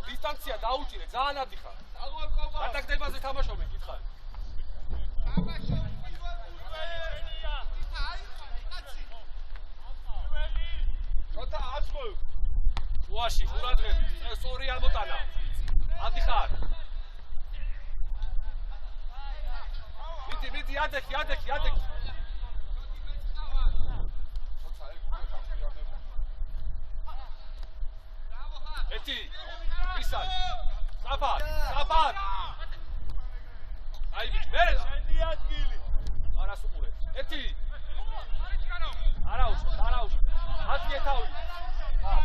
დისტანცია დაუჭირე, ძალიან ადიხარ. ატაკდებაზე თამაშობენ, გითხარ. ცოტა აცმო. უაში, ყურადღები, სწორი ამოტანა. ადიხარ. მიდი, ადექი. ეთი ისან საფარ აი მერე შენი ადგილი არასუყურე ეთი არაუშ მათი ეთავი.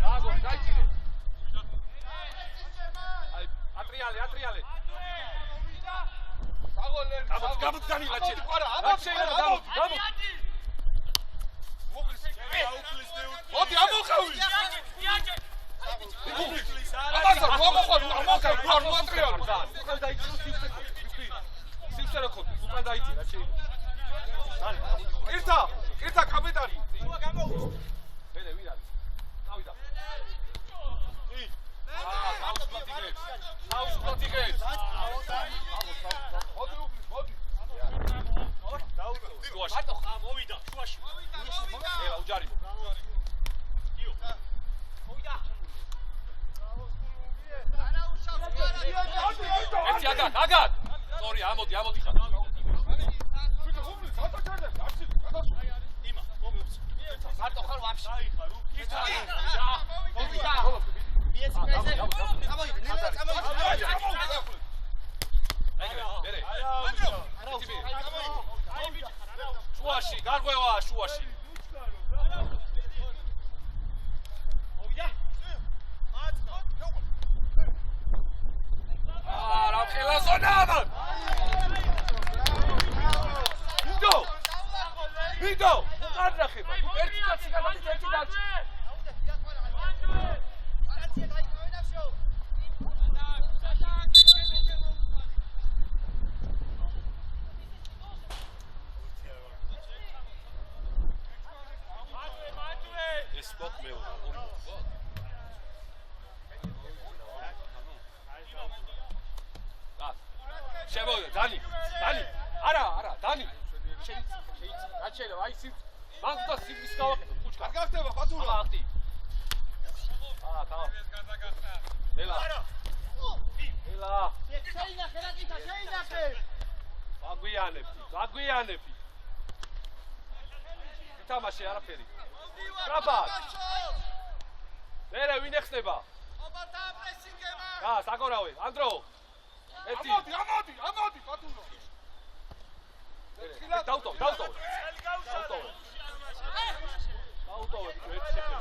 დააგორე, დაიჭირე. აი, ატრიალე. დაგოლენ. გამოდი განიღაჩე. არა, ამოდი. მოდი ამოხავი. ამასა მოხვალ, ამოხავ. უკან დაიჭირე სივსე რა ხოდი. უკან დაიჭირე, რა შეიძლება. კირთა კაპიტანი. ბერე ვინ არის? დავიდა. აუს პლატიგებს. მოდი. შუაში. მარტო ხა მოვიდა შუაში. ელა უჯარიმო. იო. მოვიდა. არა უშავს. ერთი აგად. სორი, ამოდი ხა. მარტო ხარ ვაფშე. შუაში, გარღვევა შუაში. რა ხელა ზონა! ვიდო! გადახება. ერთი კაცი გადადის, ერთი დარჩა. შემოვიდა დანი. არა, დანი. შეიძლება, აი სი მან და სივის გავაკეთო კუჩკა. არ გახდება ბათურა. ახტი. თავ. ელა. შეინახე. გაგვიანებდი. ითამაშე არაფერი. ტრაპად. მერე ვინ ეხსნება? ობართა პრესინგება. საგორავე, ანდრო. ამოდი, ბათურო. დაუტოვე. დაუტოვე, ერთი შეხედა.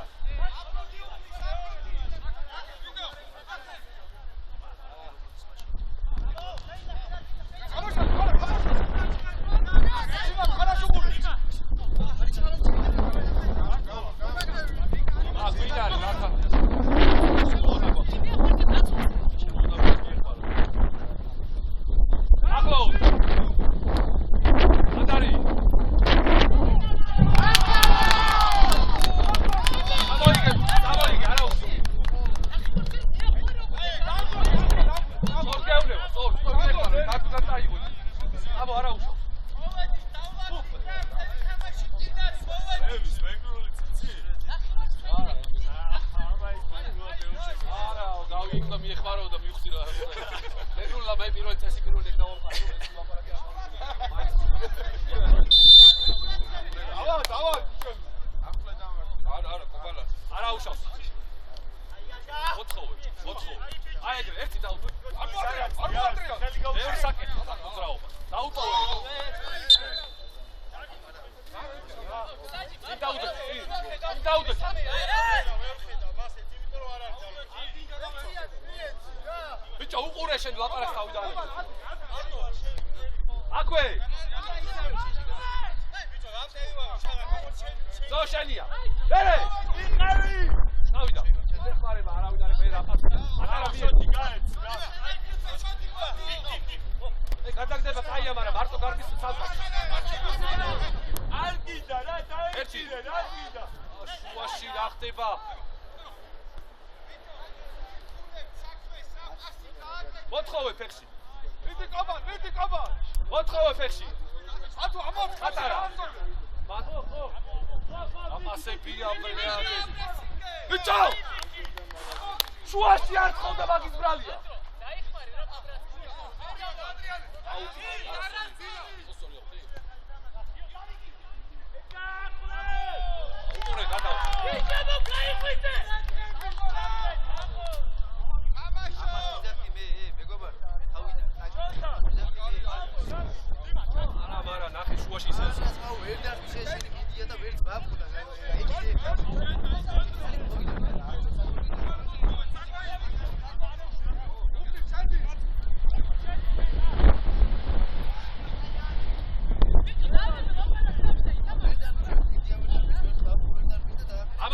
შუაში არ ხონდა მაგის ბრალია.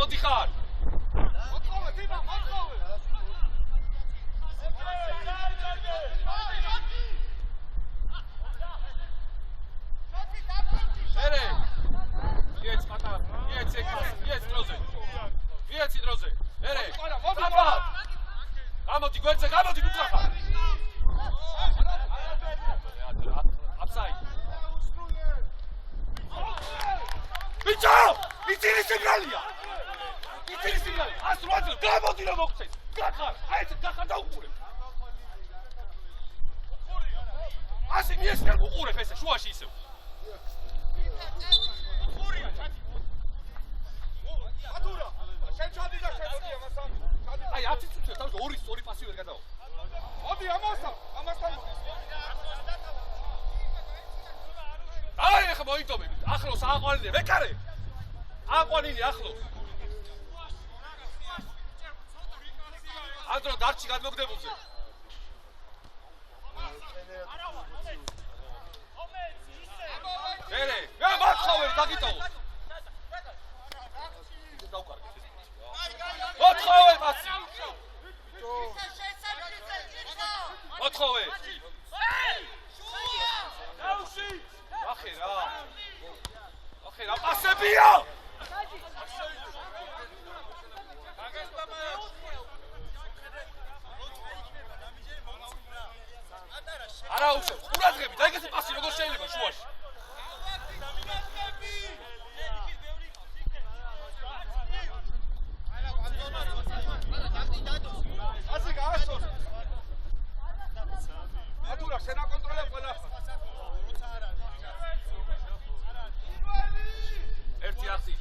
ამოდიხარ. მოწყოვე, თიმა, მოწყოვე. ერე. იეც პატა, იეც დროზე. იეც დროზე. ერე. აბა. გამოდი გვერდზე, გამოდი მუწახა. აფსაი. ბიჭო! იცი სიგნალია. იცი სიგნალი. 108 წელი გამოდი რომ მოგწეს. გახარ. აი ეს გახარ დაუყურებ. ასე მიესწრ უყურებ ესე შუაში ისევ. უყურია ჩათი. ატურა. შენ ჩადი და შემოდია მასამ. აი 10 წუთია თავი ორი პასი ვერ გადაო. მოდი ამასთან. აი ახლა მოიტომები. ახლოს აყვანინე, ვეკარე. აყვანინე ახლოს. ანდრო დარჩი გადმოგდებულზე. ერე, მე მაცხავე დაგიტოვო. მოთხოვე პასი. მოთხოვე. დაუში. ახერა პასებია. არა უშევ, ყურადღები, და ეგეთი პასი როგორ შეიძლება შუაში? ასე გაასწორ. ატურა, შენ აკონტროლებ ყველაფერს. ერთი ახსი.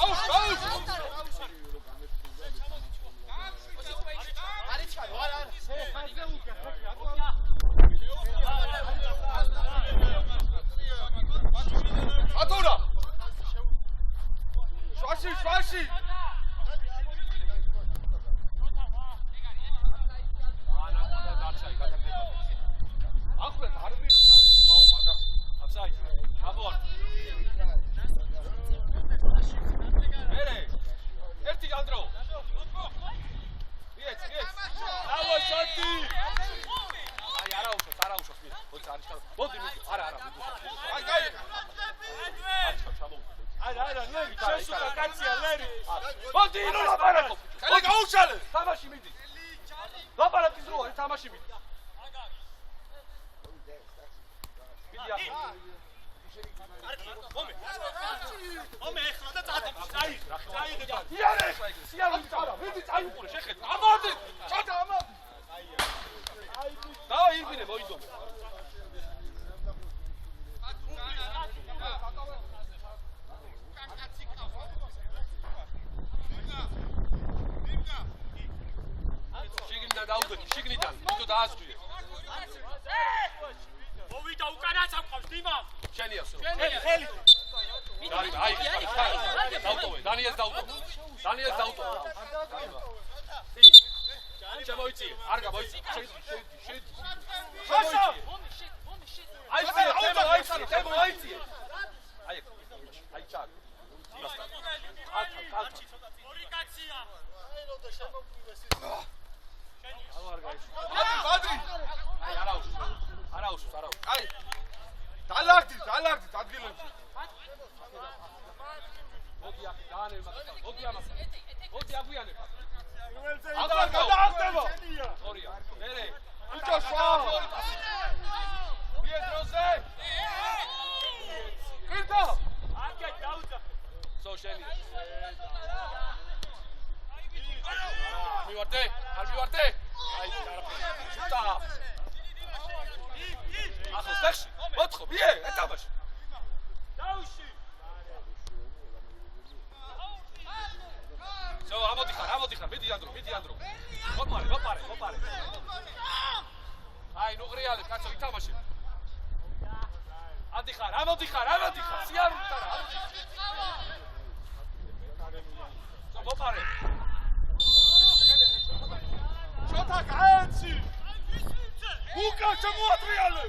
აუს! არიჩკაი, არა. ატურა! შვაში! ახრეთ არ მიხარი, მაო მაგა. აფსაი, აბოარ. ერე, ერთი განდრო. იეც. დავა შოტი. აი არაუშავს მე. მოიც არის თავი. მოდი მე. არა. აი გაი. არა, ლერი, შესულა კაცია, ლერი. მოდი ნუ ლაპარაკო. ხელი გაუშალე. თამაში მიდი. ლაპარაკის როა, თამაში მიდი. მომე ეხლა და წაიღება. იარე ეხლა ეგრე. სიარული წავა. მიდი წაიყურე შეხეთ. ამოდი. ჩადა ამოდი. აი. დავა ირბინე მოიდომე. შიგნიდან დაუდგე, შიგნიდან. თვითონ დაასწრიე. მოვიდა უკანაც აკავს დიმა. შენია სულ. ხელი. აი, დაუტოვე, დანიელს დაუტოვე. შემოიწიე, არ გამოიწიე. შედი. შაშა! აი, შემოიწიე. აი, ჩაკ. ორი კაცია. აიროდა შემოგვიდეს ის. არ გაიშ. ბადრი. აი, არაუშავს. აი. დალაგდით ადგილებში. მოდი აქ დაანელ მაგას. მოდი ამას. მოდი აგვიანებ. აგარ გადაახტება. ორია. მერე. ბიჭო შვა. მიე დროზე. კირტო. აკე დაუძახე. სო შენი. არ მივარდე. აი, შუტა. ახლა სეხში. მოთხო, მიე, ეთამაში. დაუში. სო, ამოდიხარ, მიდი ანდრო. მოპარე. აი, ნუ ღრიალებ, კაცო, ითამაში. ამოდიხარ. სიარული არა. სო, მოპარე. შოთა კაცი. უკა შემოატრიალე.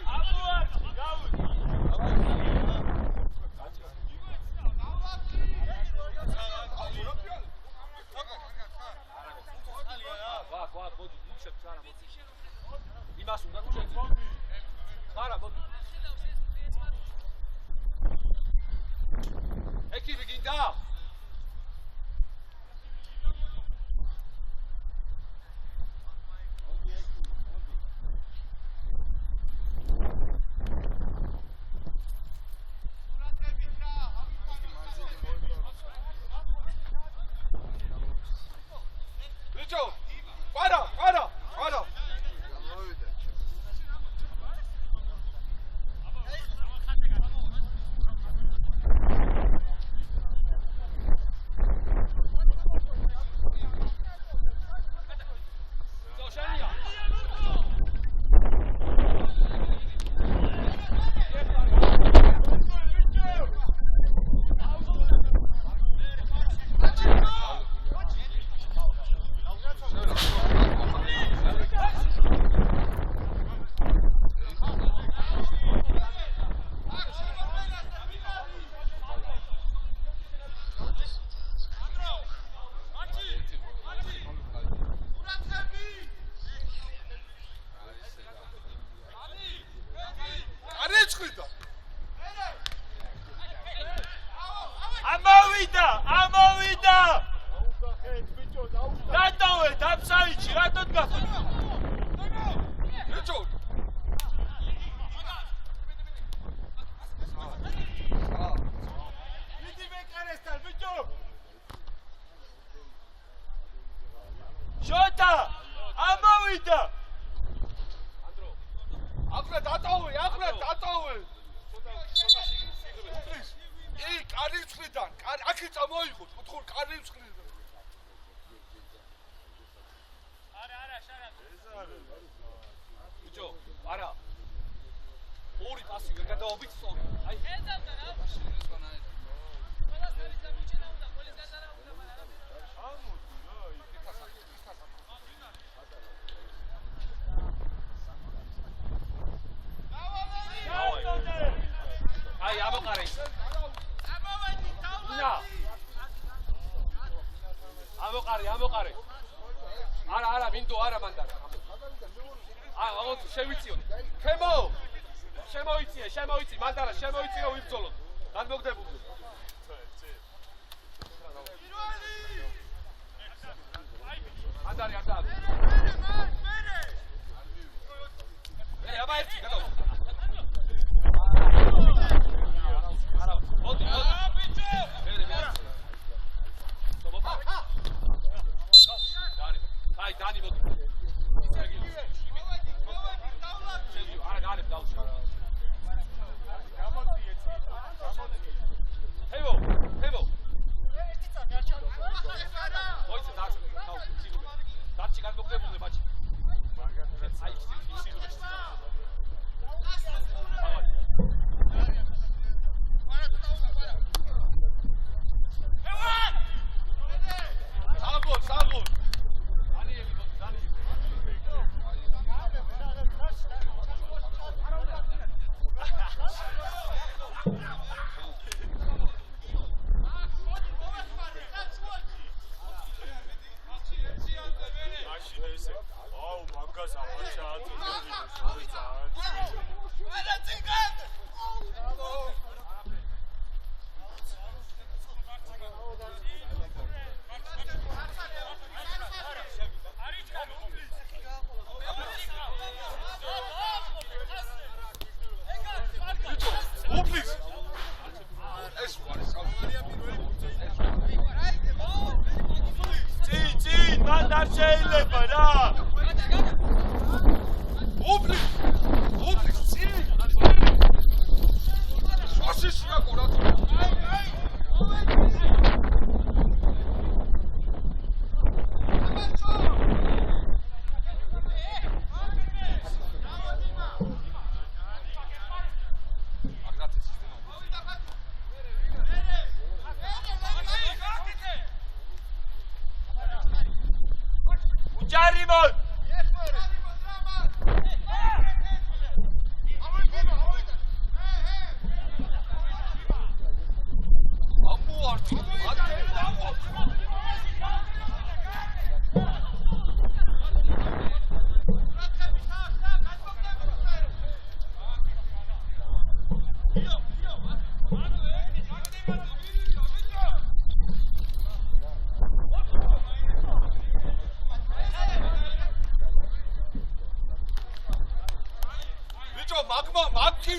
მოგიშებს არა მოდი. იმას უნდა თუ შეძ. არა მოდი. ეკიბი გინდა?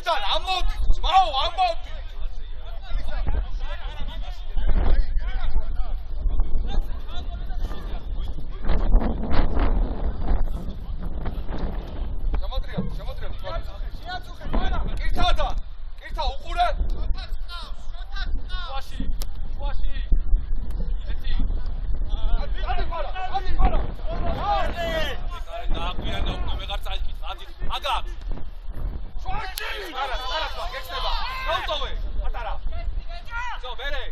მოდიდან ამოდი ძმაო ამოდი კირთა უყურე ვაში ეთი ადი პარა დააგვიანა უკვე ვეღარ წაიკით ადი აგა შვაში არა გეცნება გაუტოვე პატარა ზო მერე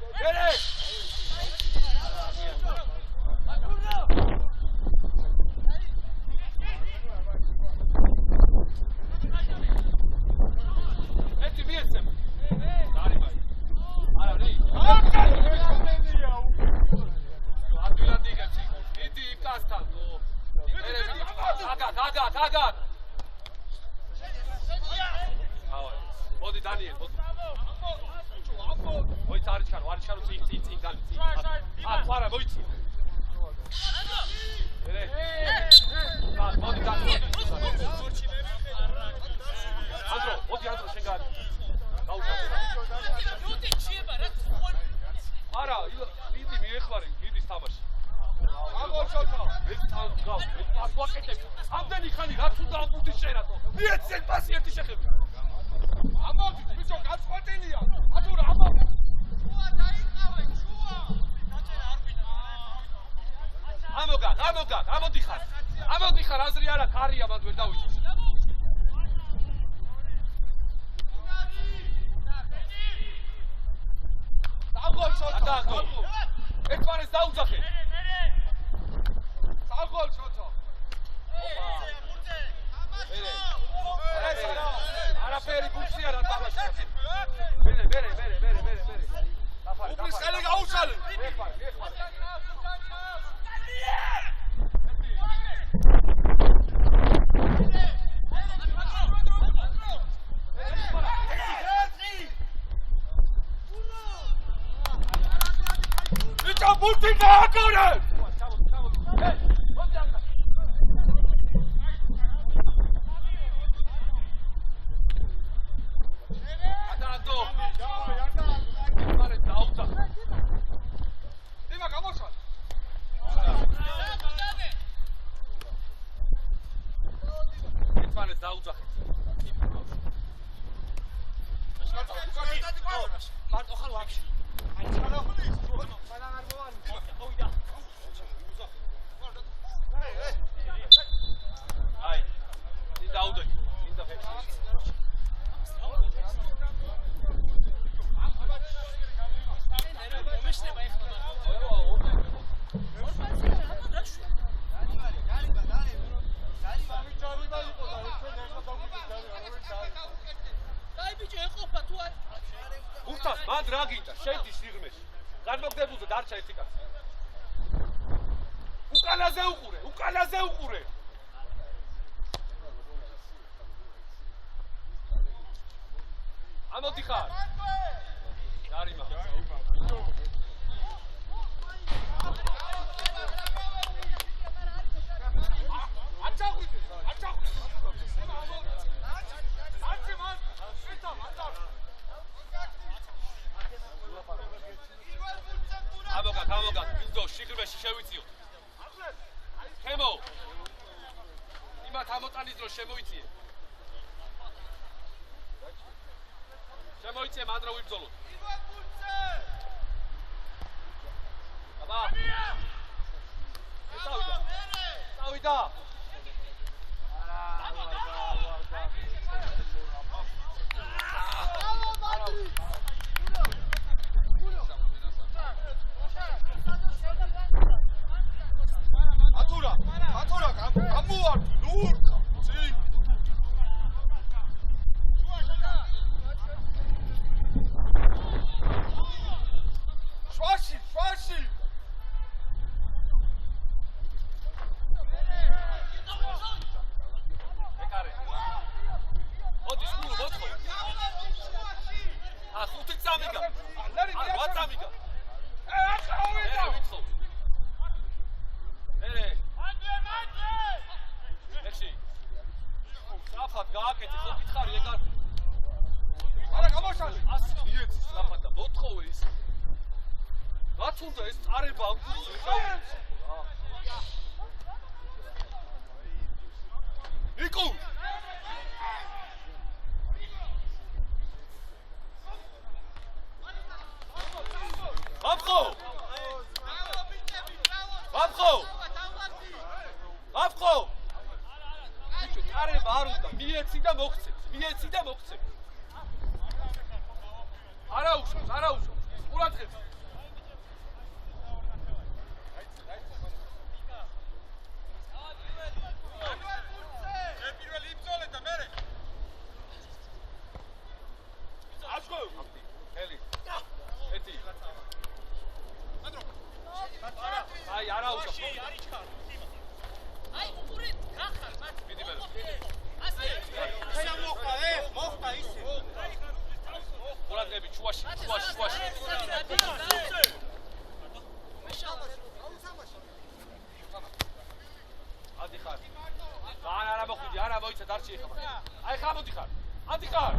ეთი მიეცემ გარიმაი არა რე ადვილად იგებს იდი კასთან მერე გაგა მოდი დანიელ მოდი მოიც არჩარო წინ დალი არა მოიცი მერე მოდი დანიელ ანდრო მოდი შენ გარი გაუშავე არა იდი მიეხმარი იდის თამაში აგორჩოთო ეს თავს პასვაკეთებ ამდენი ხანი რაც უნდა ამბუთი შენატო მიეცენ პასი ერთი შეხები ამოდი ბიჭო გაწყვეტილია ათურა ამოდი შუა დაიყავე შუა დაჭერა არ ვინა ამოდი ხარ აზრი არა ქარია მათ ვერ დავიჭირ დაგო ერთმანეს დაუძახე საღოლ შოთო არაფერი გუშია რა თამაში მერე უფლის ხელი გაუშალე ბიჭო ბუთი გააკორე მან რა გინდა შედი სიღრმეში განმოგდებულზე დარჩა ერთი კაცი უკანაზე უყურე ამოდი ხარ გარიმა გამოგა ბილდო შიგრმეში შევიწიო ხემო იმათ ამოტანის დროს შემოიწიე მან რა ვიბრძოლოთ აბა წავიდა ათურა გამოვარ ნურკა წინ შვაში რაც უნდა ეს წარება ამ ფულს იკუ აფხო ბიჭო წარება არ უნდა მიეცი და მოქცე არა უშავს ყურადღება აი არა უშავს აი უყურეთ გახარ მათ მიდი მე ასე მოხდა ისე ყურადღები ჩუაში ადიხარ არა მოხვიდი არა მოიცა დარჩი ეხლა აი ხა მოდიხარ ადიხარ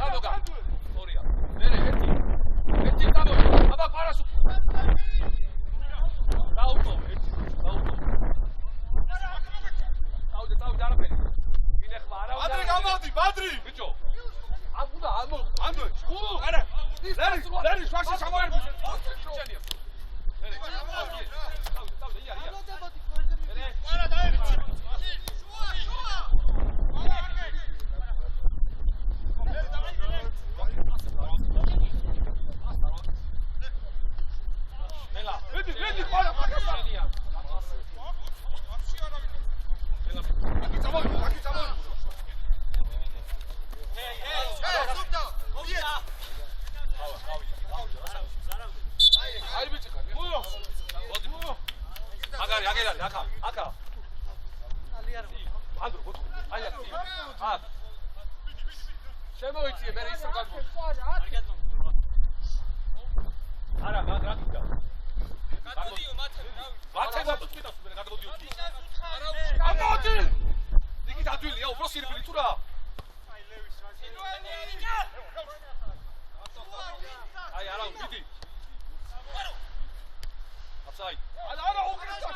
აბოგა ორია მერე ერთი გამოი აბა პარასუ დაუტო დავდე არაფერი მინეხმა არა ბადრი გამოდი ბადრი ბიჭო ამ უნდა ამო არა ლერი შვაში ჩამოერბი ჩენია მერე დავდე ია მერე არა დაერჩი Vedi qua Pakistania. Aquí estamos. Subda. Ay bitti. Buyur. Agari aka. Andro, bot. Ayya. Ah. Შემოიწიე მე ისო გაგვი. არა, მაგრაკიდა. გადმოდიო მათე გაწუხდა მე გადმოდიო კი გამოდი იგი დადვილია უფრო სირბილი თუ რა აი ლევის აი არა ვიდი აფსაი არა უკრესა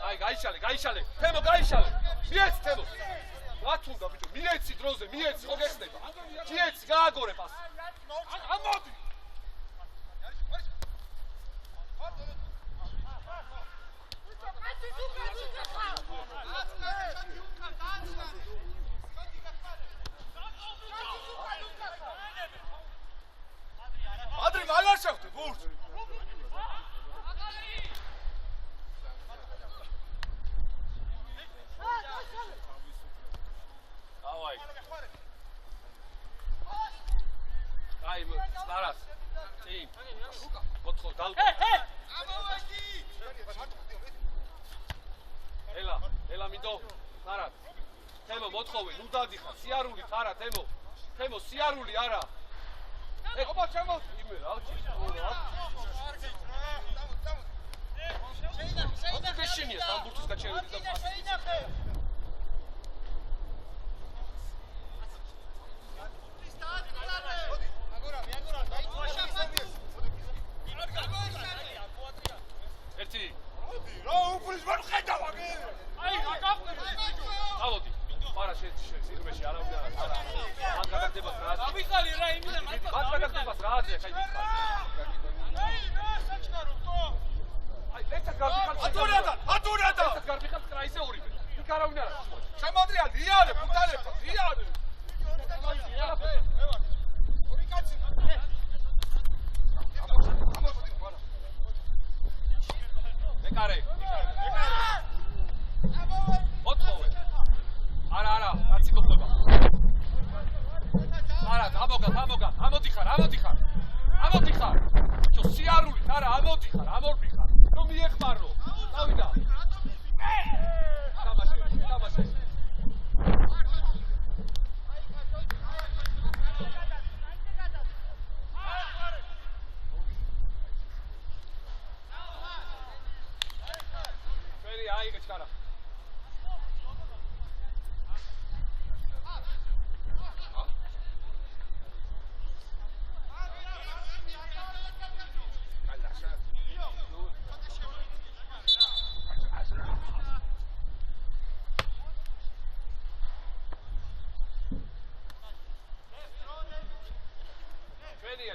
აი გაიშალე თემო გაიშალე მიეცი თემო რაც უნდა ბიჭო მიეცი დროზე მიეცი ხო გეხდება მიეცი გააგორე პას გამოდი Adri malar şaftı vur. Davay. Ay mı? Staras. Team. Potxo dal. Ela mido. Staras. Temo motxovi, nu dadixar. Siaruli tara temo. Temo siaruli ara. ობა ჩამო იმე რა შეინახე შეინახე სამბურთის გაჩერებული და შეინახე ერთი რა უფლის ვერ ხედავ აგე აი გავდი არა შეიძლება არა მაგ გადაგდებას რა ამიხალი რა იმინა მაგ გადაგდებას რა აზია ხაი მიხალი აი რა საჩქარო თო აი ლეცა გარბიხალ ატურადა ლეცა გარბიხალ კრა ისე ორივე იქ არა უნდა რა შემოდრია დიარე ფუტალებო დიარე ორი კაცი მეკარე ოთხოვე არა კაცი მოხდება არა ამოდიხარ ჩო სიარული არა ამოდიხარ ამორბიხარ რომ მიეხმარო დავიდა თამაშე მაგის კარა.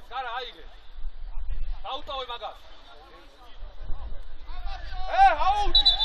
Cara, aige. Auto magaz. Out!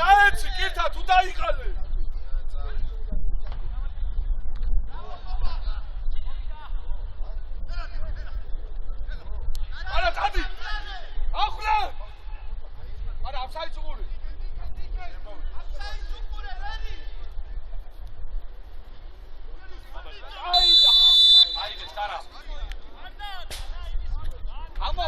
გაეცი კირთა თუ დაიყალე არა დადი ახლა არა აფსაიდ უყური აი გესტარა ამო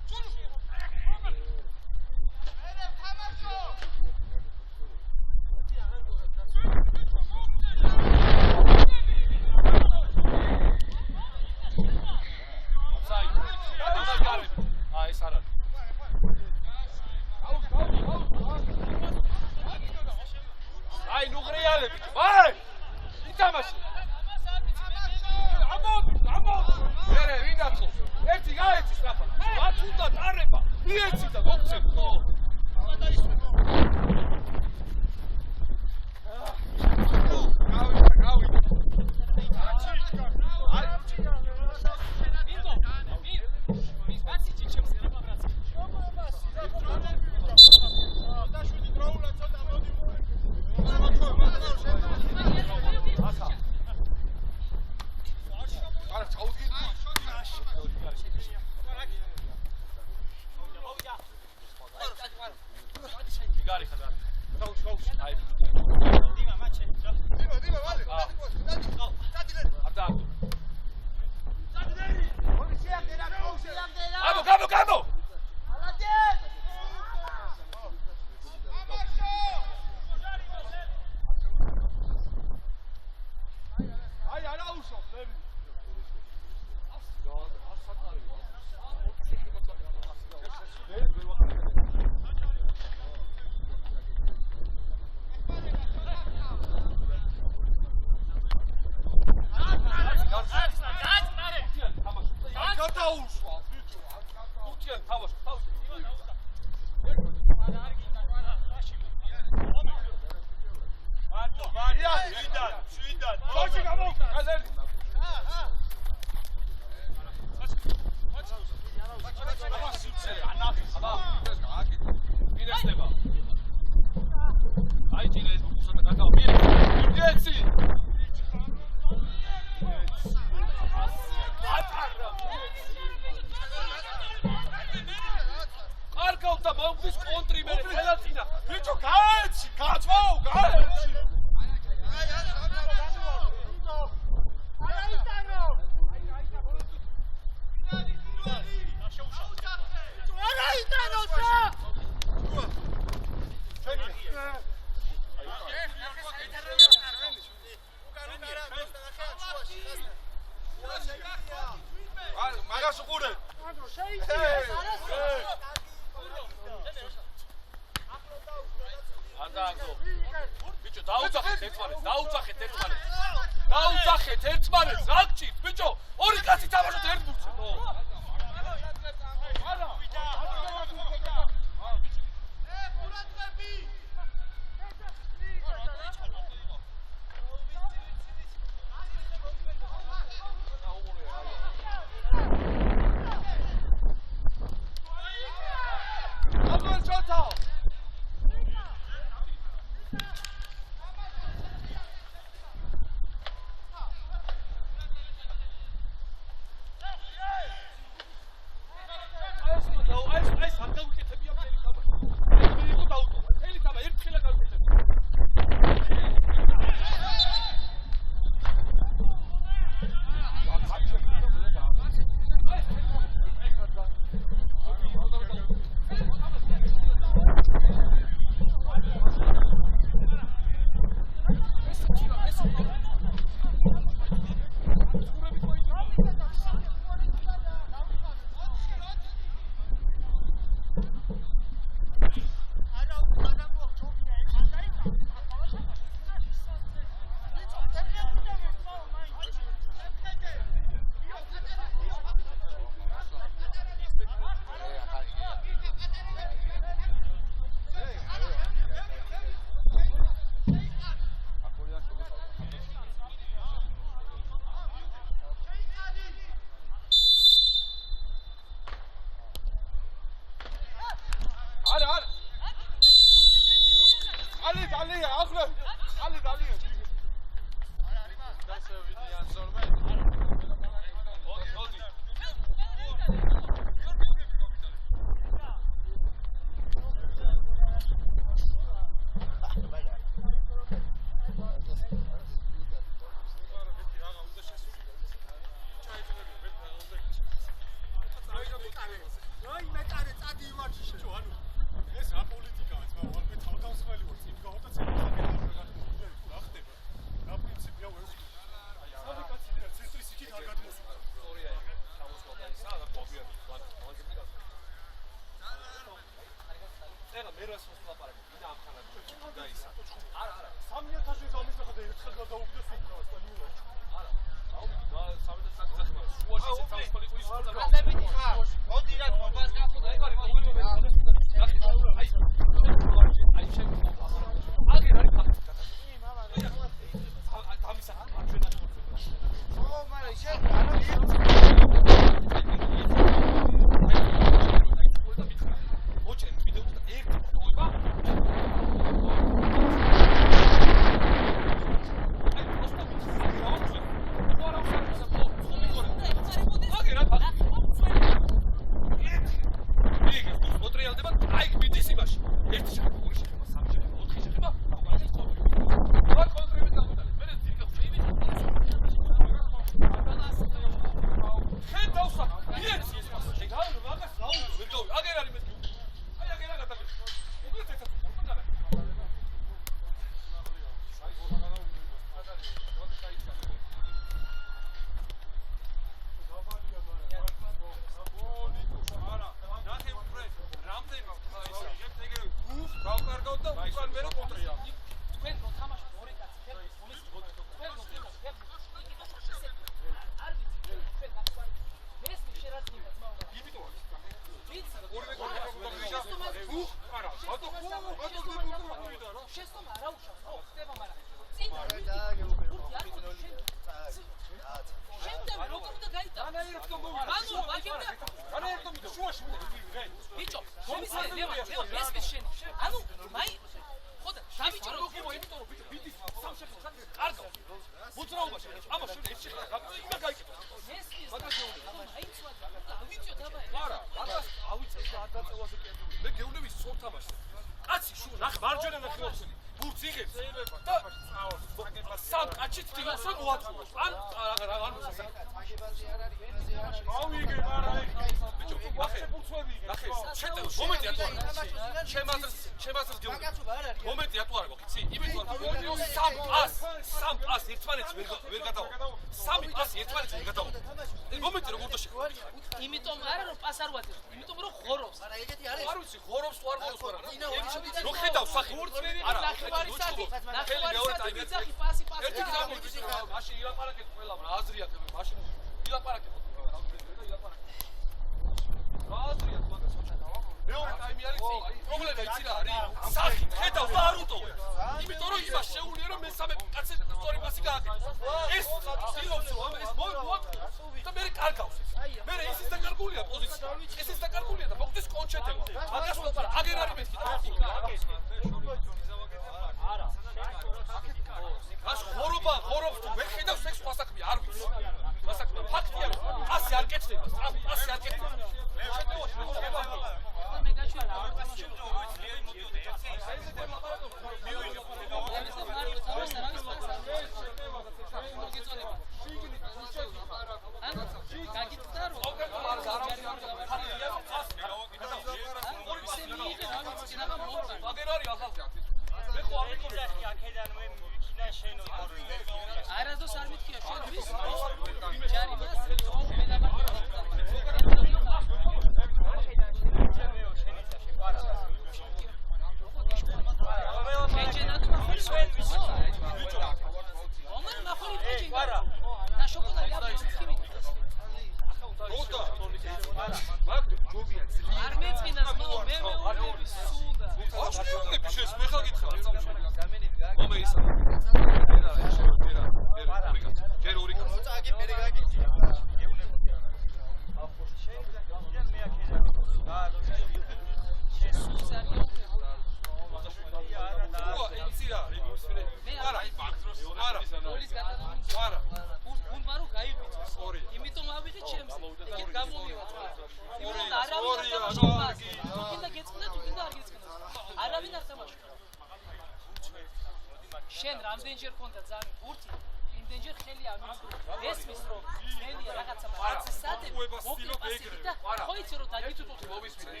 შენ რამდენჯერ ქონდა ძალიან ბურთი, იმდენჯერ ხელი ამიწრო. ესმის რომ ძნელია რაღაცა სად მოკლებასილი და ხო იცი რომ დაგიწუთოთ მოვისმინე.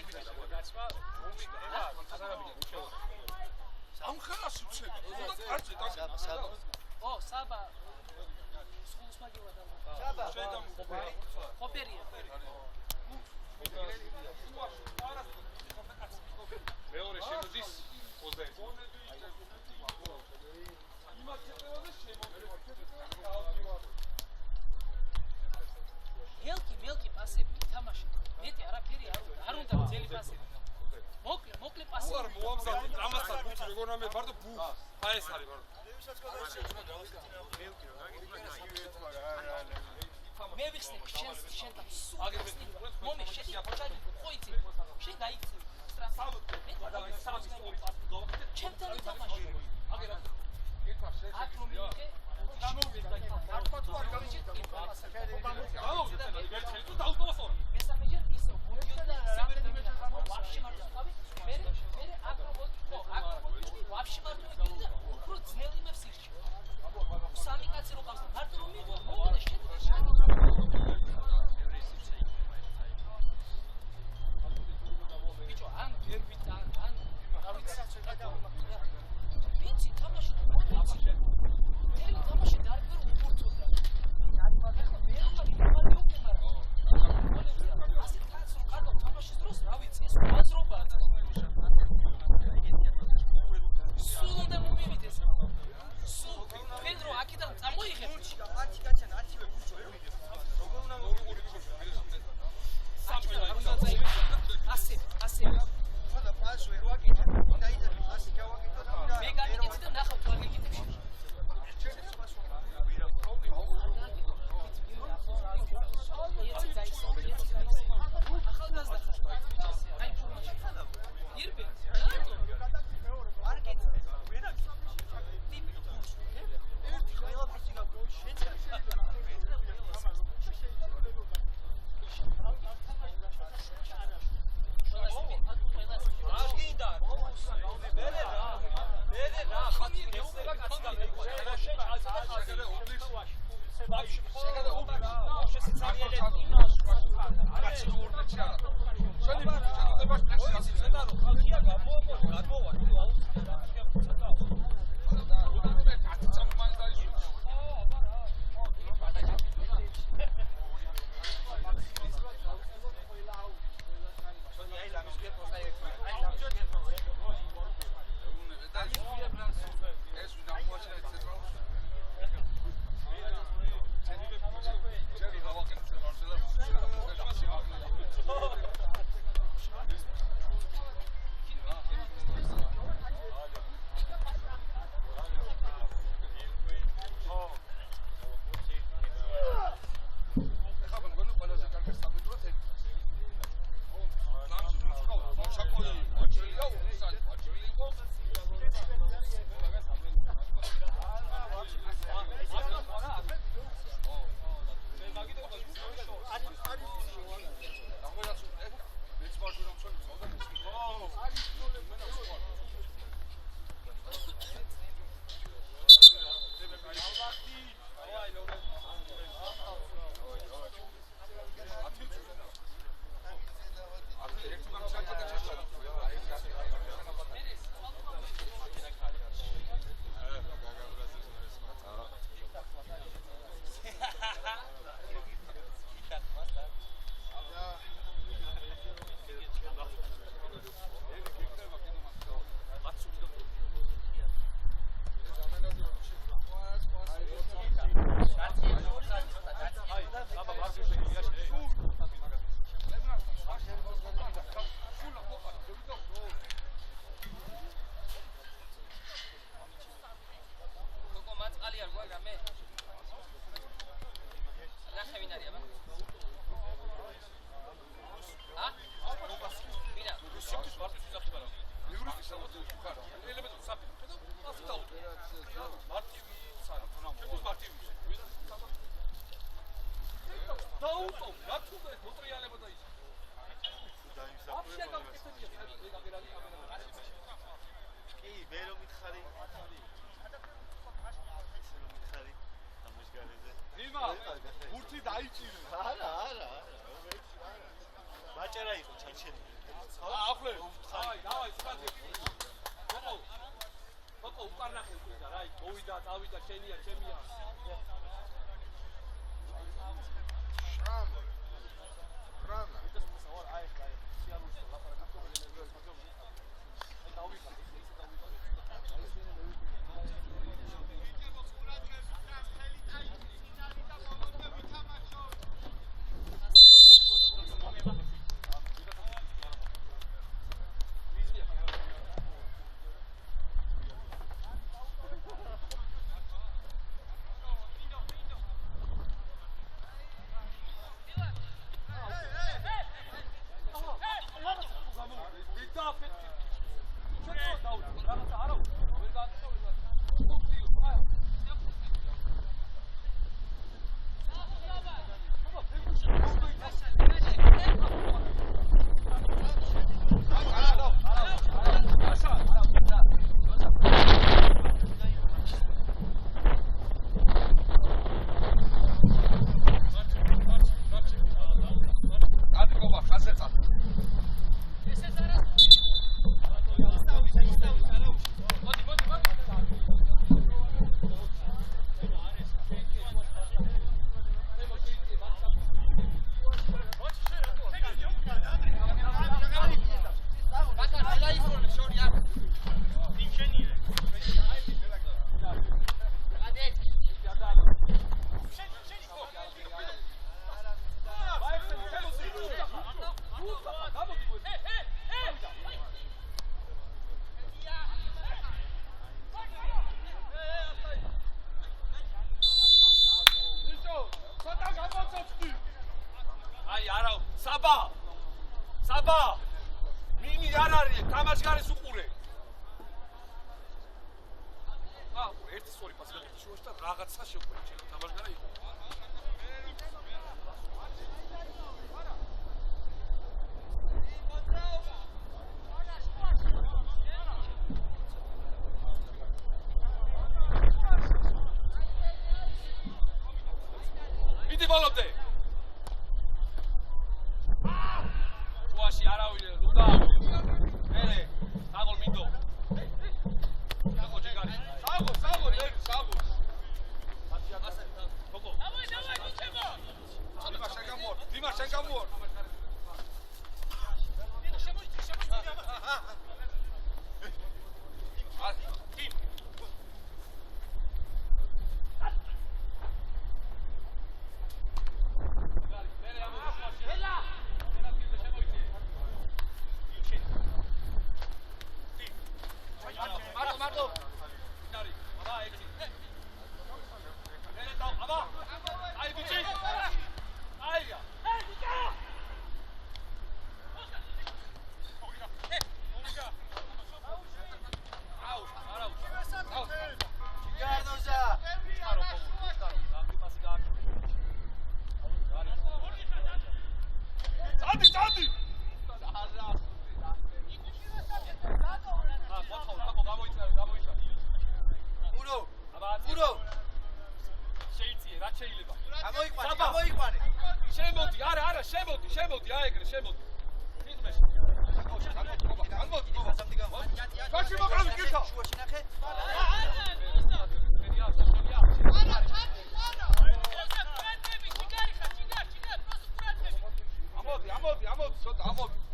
ამ ხელას უცებ. და კარგი საბა. ო, საბა. სულს მაგივა და. საბა. შენ ხოპერია. მეორე შემოდის 21. მელკი პასები თამაში. მეტი არაფერი არ უნდა ძელი პასები. მოკლე პასები. უარ მოამზადე ამასთან ბუთი როგორ ამე ბარდო ბუ. აი ეს არის ბარდო. მომიხსნები შენთან სულ მომი შენი ოჯახი ხოიცი შენ გაიქცევი ჩემთან ითამაში აქ რომ მივიდე გამოვიდა ახლა თუ არ გამიჭირდა მესამეჯერ ისო გუნდიოდა რამდენიმე ვაფშე მარტო თავი მე აქ რომ ვაფშე მარტო მივიდა უფრო ძნელი მე ვსირჩი სამი კაცი რო ყავს მარტო რომ მივიდა მოვიდა შედგა ბიჭო ან გერბით ან გავიცი ვიცი თამაში ვიცი ელი თამაში დარბერ უხურცობდა ახლა მე რა მოგიმარჯვე მაგრამ ასე კაც რო კარგავ თამაშის დროს რა ვიცი ეს აზრობაა სულ და მომივიდეს სულ პედრო აქედან წამოიღე ათი კაცან ათივე გუშო ვერ მივიდეს როგორ უნდა მოვიყური ასე ხოდა პასო რო აკეთე დაიძა ასე გავაკეთო და მე განიკეთე და ნახავ თუ აგიკეთე საბა მინი არ არის თამაშგარის უყურე ერთი სწორი პასი გაკეთე შუაში და რაღაცა შეყვე ჩემ თამაშგარა იყო მიდი ბოლომდე შუაში არავინ რუდა მერე საგოლ მინდო შემოდი აეგრე შემოდი ფიტმეში კაცი მოკრავი კირთა შუაში ნახე ამოდი ცოტა ამოდი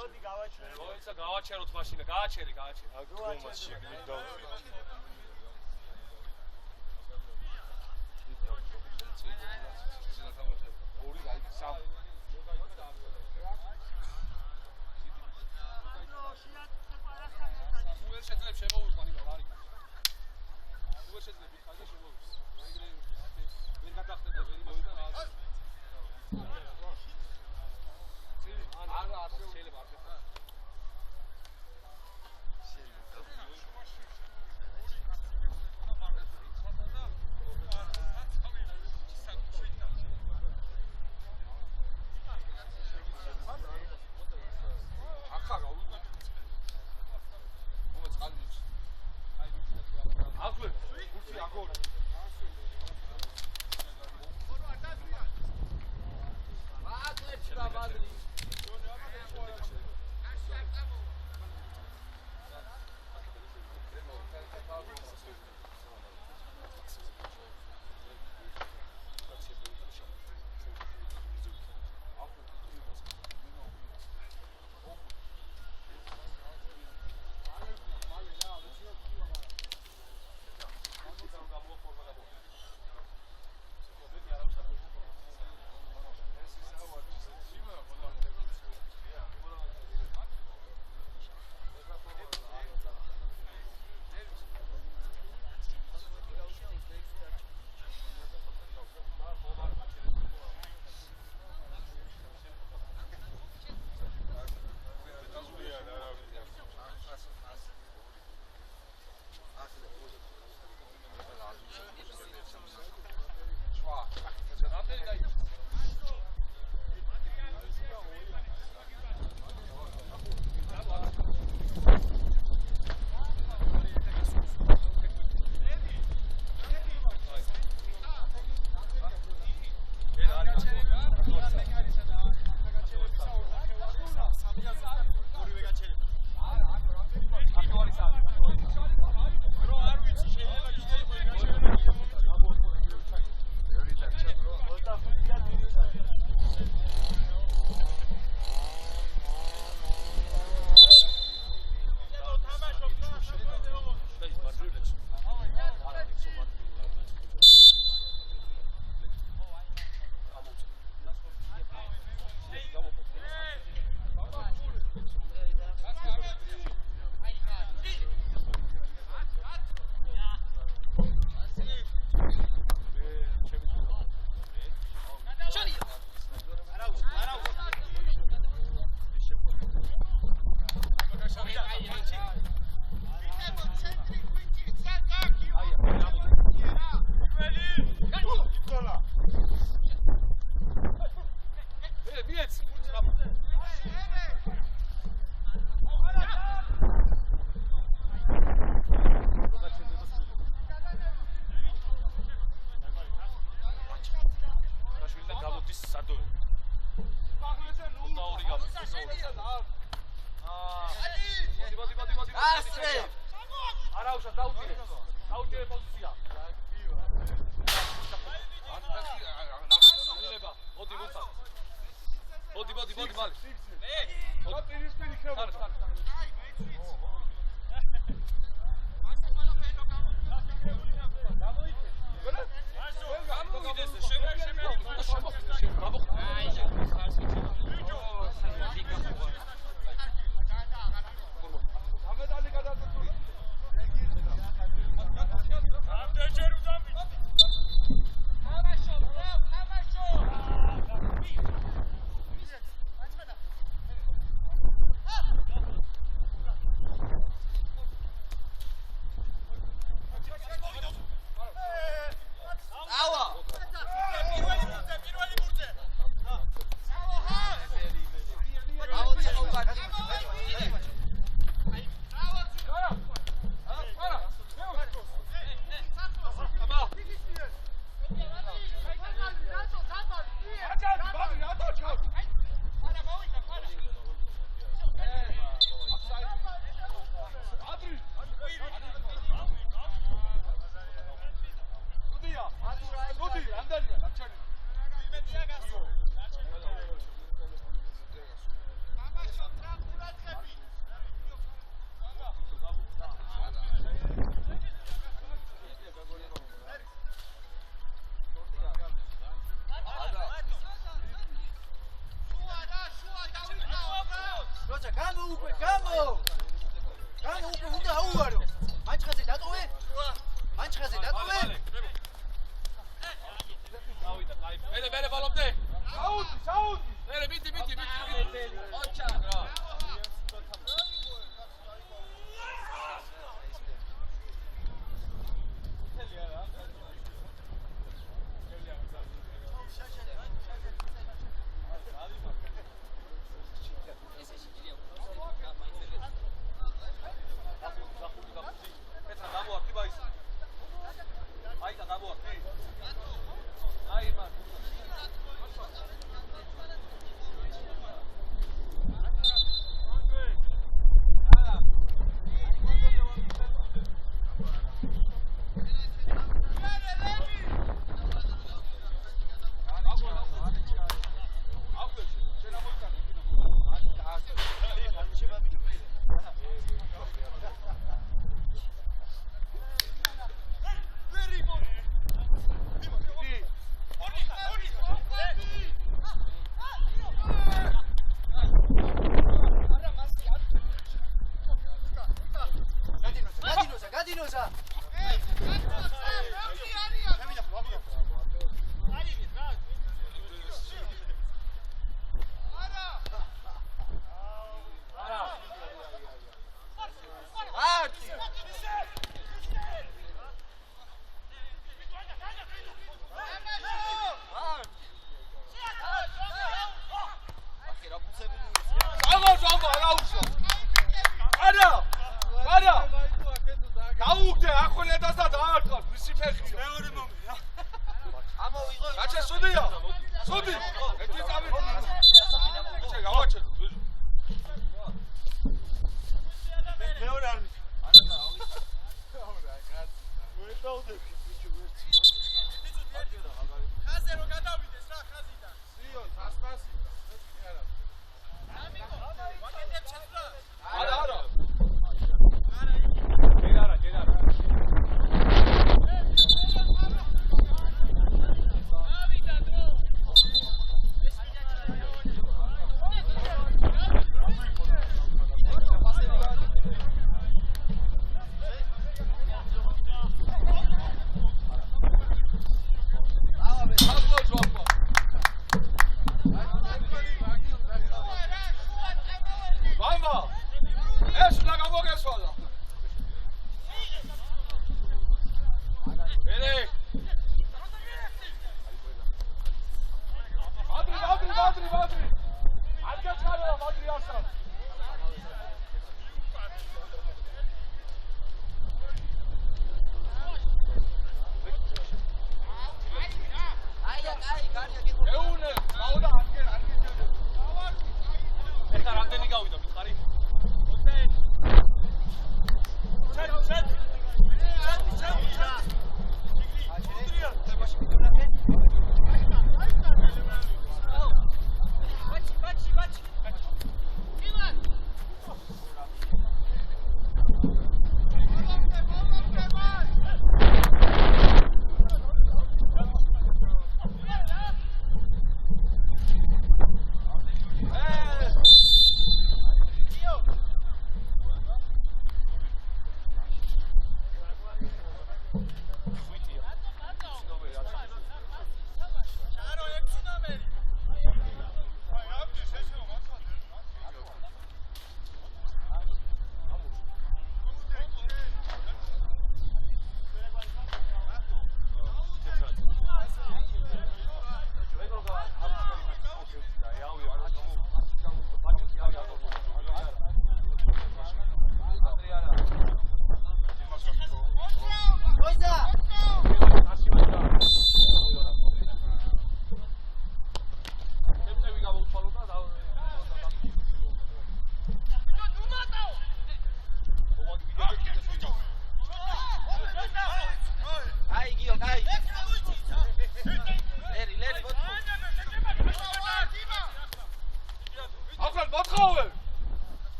მოდი გავაჩერე. მოიცა გავაჩეროთ მაშინა, გააჩერე. აგრომას შეგნით დავწვი. ორი გაიქ სამ. უერ შეძლებ შემოვიყვანი ხარი. უერ შეძლებ ხარი შემოვის. ვერ გადახტე და ვერ იმოვა რა. არა ასე შეიძლება არ ხდება.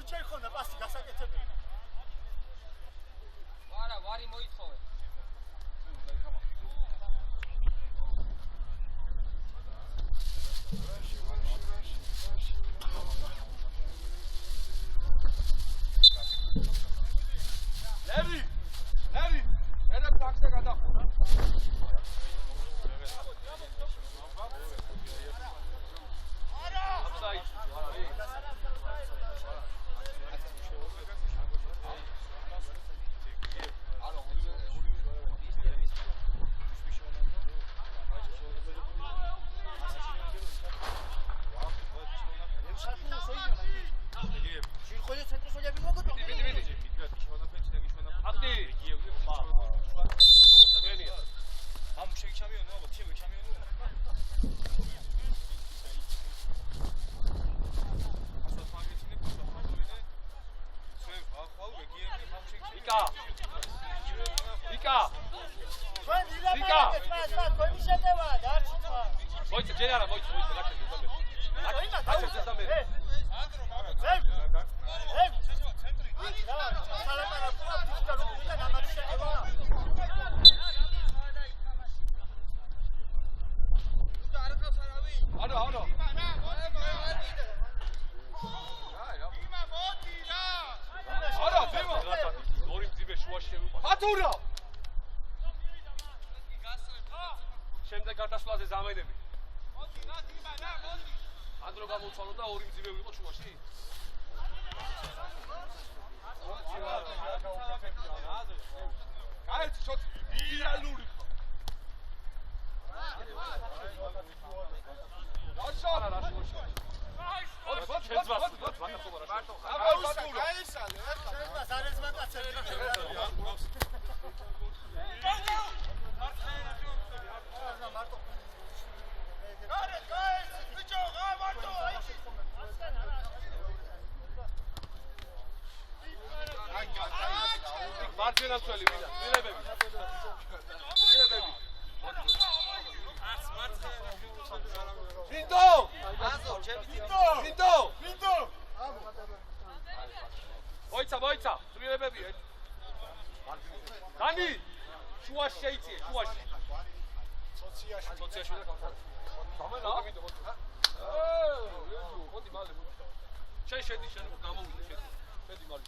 სუჩი ხონდა პასი გასაკეთებელი. ვარა, ვარი მოითხოვე. ლევი, ერთ ტაქსი გადახო. Მოიცა ჯერ არა მოიცა შემდეგ გადასვლაზე ზამენები. ანდრო გამოცვალო და ორი მძიმე ვიყო შუაში. გაიც შოთ იდეალური ხო. რაშალა რა შუაში. მარჯვენაცველი ვიდა, ძილებები. ვინდო! ვინდო! მოიცა, ძილებები. დანი! შუაში შეიწიე, შუაში. სოციაში და გამხარ. დამენა? მოდი მალე მოდი. შედი შენ გამოვიდე შედი. შედი მალე.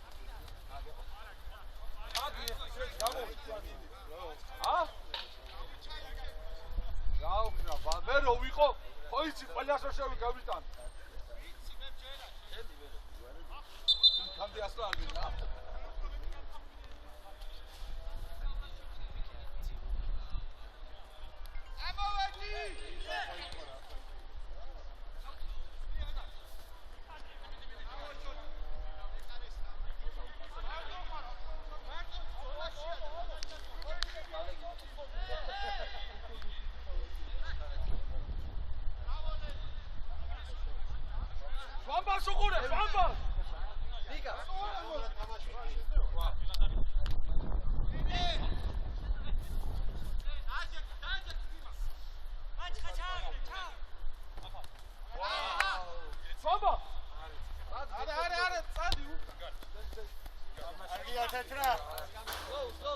მე რო ვიყო, ხო იცი ყველას რო შევიგავიდან. კამდე ასლა არ გინდა. Sugure, Bamba! Liga. Bamba! Are, tsadi. Argia tetra. Go.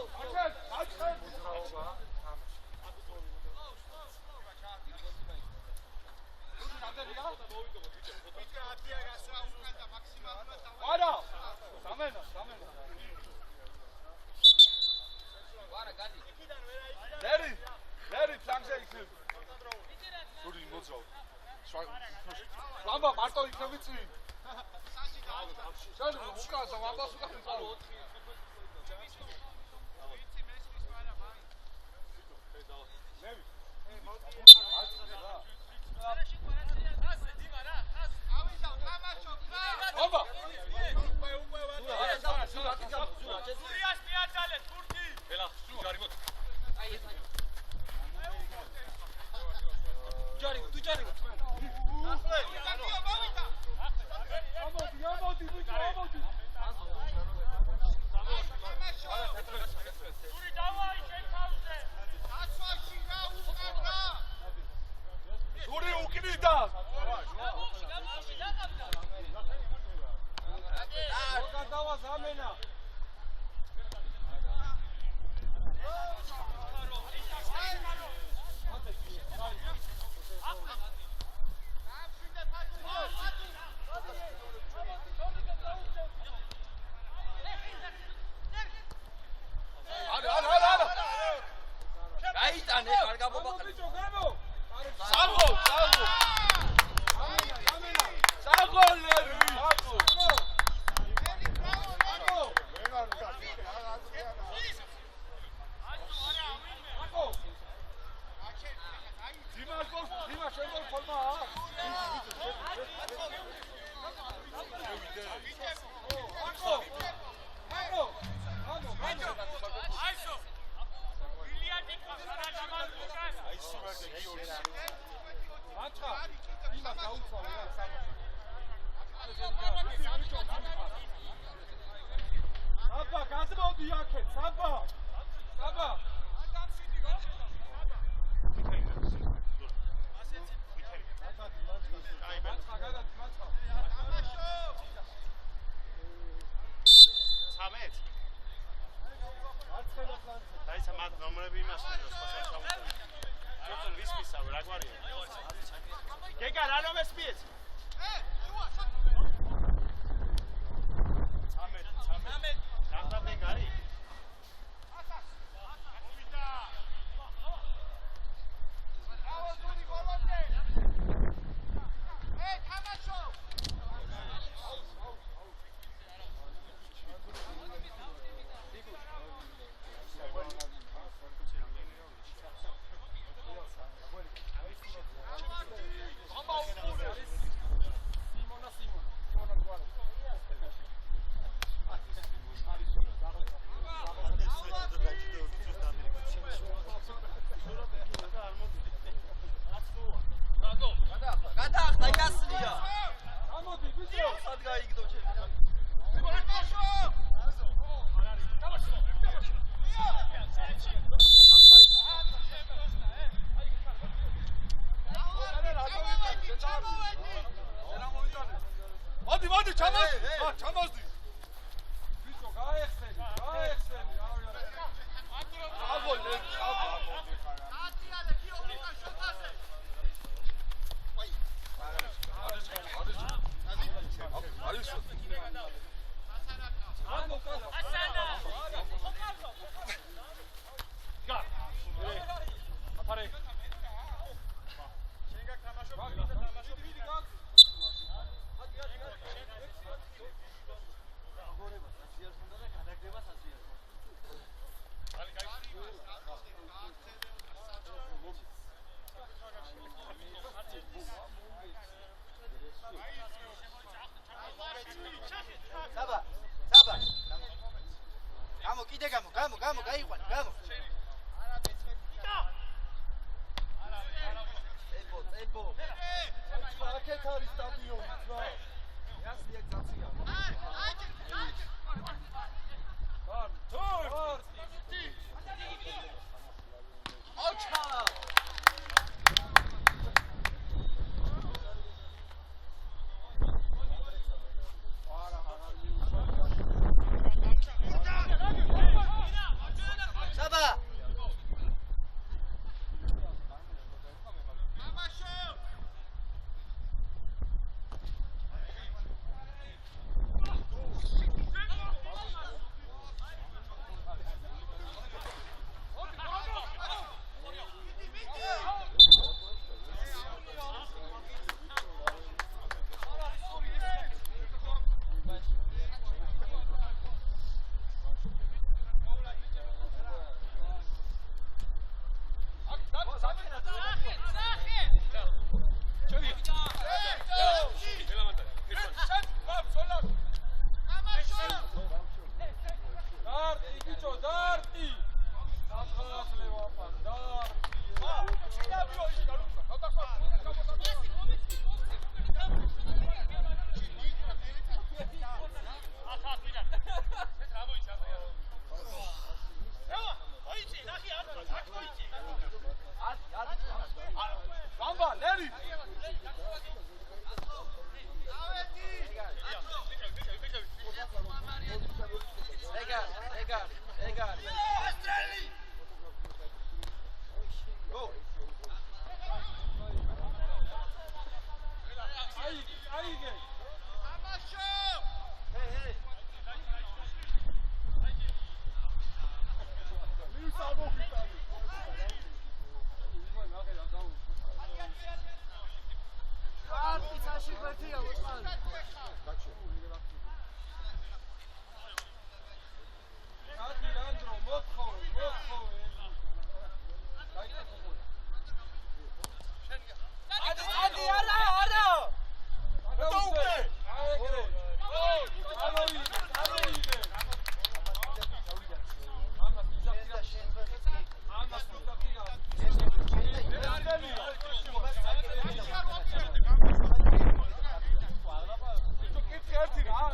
Achen. Არა! სამენა. ვარა, გადი. ლერი ფლანგზე იქნებ. სული მოძრავ. ლამბა მარტო იქნები წინ. შენ უკან ლამბას უკან წავალ. ლევი. Bamba! Surias miațale, Turki! Bela, Jari, mă! Jari, tu Jari! Suri, давай, șei cauze! Suri, uknida! გაიტანე, არ გაბობაყრე.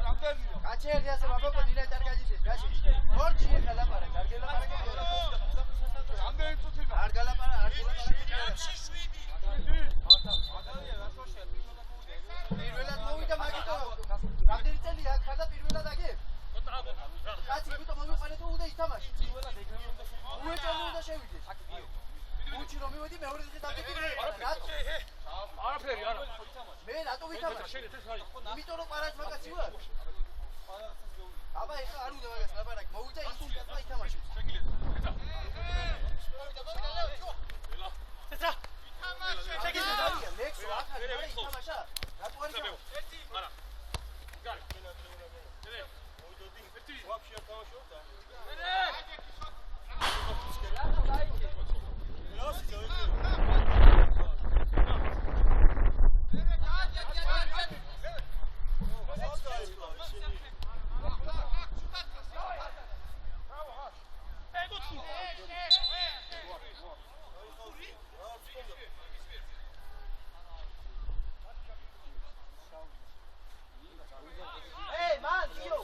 რამდენია? კაჩერი ასე ბაბაკო ნინა ტარგაჯის გაში. ორჩი ხალაპარა, გარგელაპარა. რამდენი წუთია? არ გალაპარა, არ გალაპარა. პირველად მოვიდა მაგიტო. რამდენი წელია აქ ხარ და პირველად აგებ? კაცი იმიტომ მომიყანე თუ უნდა ითამაში. უეჭოლი უნდა შევიდეს. უჩი რომ მივედი მეორე დღე დავდები მე. რატო? არაფერი არა. მე რატო ვითამაში? შენ ეს არის. იმიტომ რომ პარაჩ მაგაცი ვარ. აბა ეხლა არ უნდა მაგას ლაპარაკი. მოვიდა ის უნდა ითამაში. ცეცა. შეგიძლია ლექსო ახალი არა ითამაშა. რატო არ ითამაშა? არა. გარი. ვაფშე არ თამაშობდა. Hey, man, yo.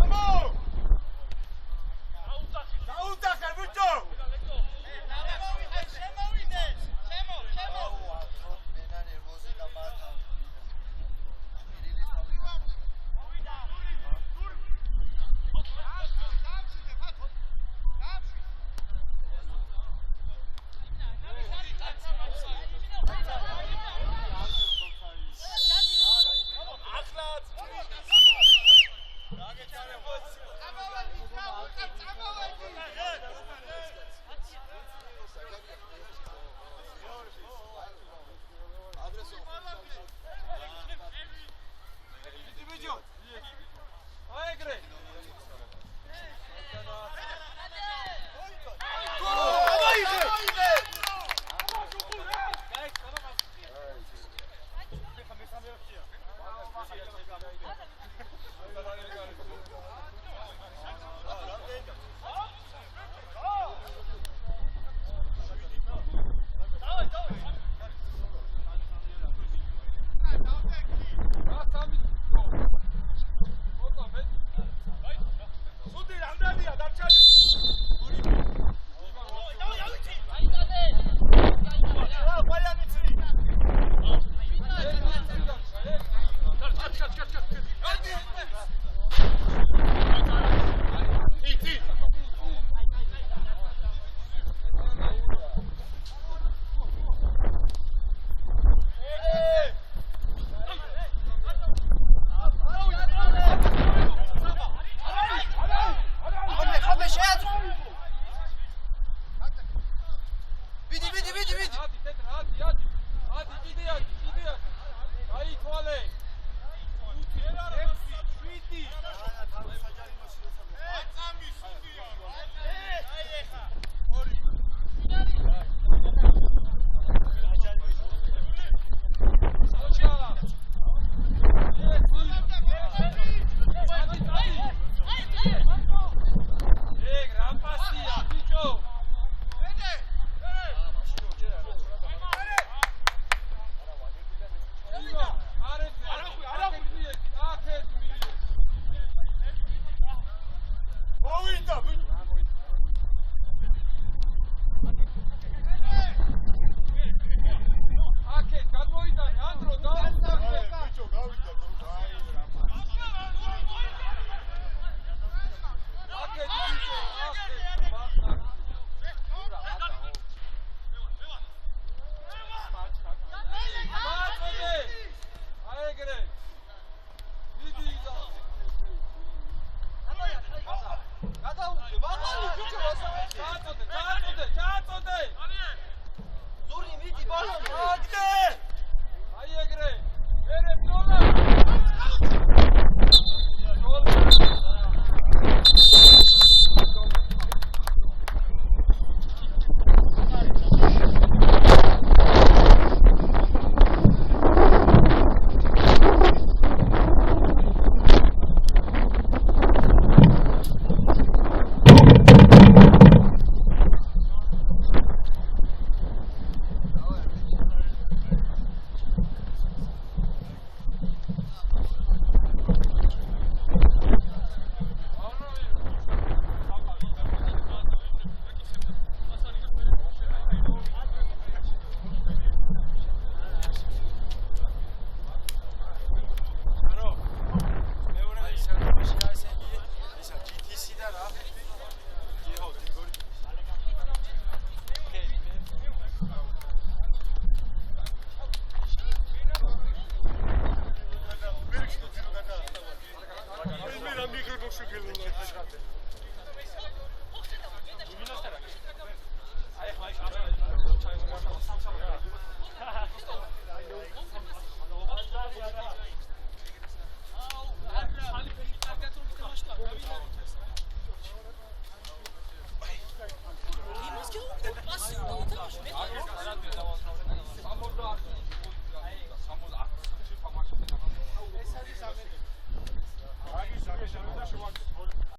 Come on. აი ეგრე. მერე ბრძოლა. აი ხა